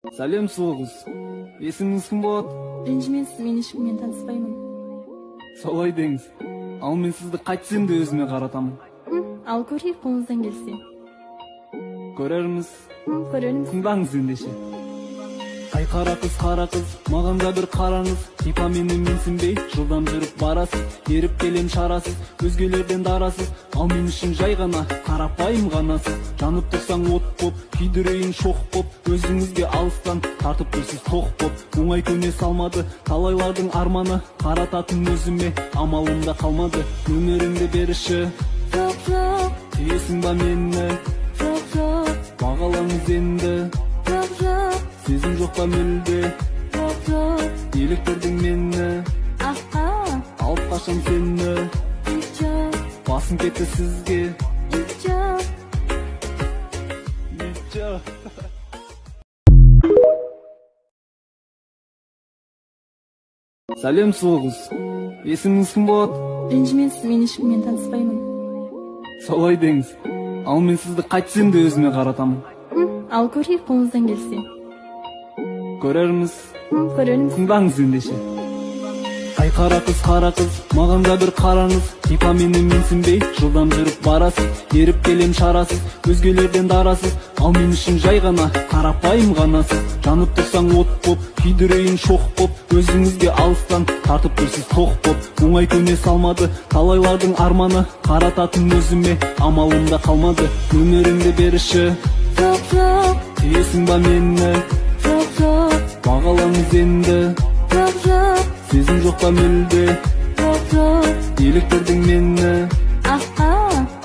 Сәлем сұлу қыз. Есіміңіз кім болады? Ренжімеңіз, мен ешкіммен таныспаймын. Солай деңіз. Ал мен сізді қайтсем де өзіме қаратамын. Ал көрейік, қолыңыздан келсе. Көрерміз. Көрерміз. Тыңдаңыз ендеше. Қай қара қыз, маған да бір қараңыз. Типа мені менсінбей, жылдам жүріп барасыз. Еріп келем шарасыз, өзгелерден дарасыз. Ал мен үшін жай ғана, қарапайым ғанасыз. Жанып тұрсаң от боп, күйдірейін шоқ боп. Өзіңізге алыстан, тартып тұрсыз тоқ боп. Оңай көне салмады, талайлардың арманы. Қарататын өзіме, амалымда қалмады. Нөміріңді беріші, Жоқ, түйесің ба мені? жоқ, Бағалаңыз енді, жоқ, сезім жоқ па мүлде? жоқ, Еліктірдің мені, алып қашам сені. жоқ, Басым кетті сізге, жоқ. Сәлем сұлу қыз. Есіміңіз кім болады? Ренжімеңіз, мен ешкіммен таныспаймын. Солай деңіз. Ал мен сізді қайтсем де өзіме қаратамын. Ал көрейік, қолыңыздан келсе. Көрерміз. Көрерміз. Тыңдаңыз ендеше. Қай қара қыз, маған да бір қараңыз. Типа мені менсінбей, жылдам жүріп барасыз. Еріп келем шарасыз, өзгелерден дарасыз. Ал мен үшін жай ғана, қарапайым ғанасыз. Жанып тұрсаң от боп, күйдірейін шоқ боп. Өзіңізге алыстан, тартып тұрсыз тоқ боп. Оңай көне салмады, талайлардың арманы. Қарататын өзіме, амалымда қалмады. Нөміріңді беріші, Жоқ, түйесің ба мені? жоқ, Бағалаңыз енді, жоқ, сезім жоқ па мүлде? жоқ, Еліктірдің мені, жоқ,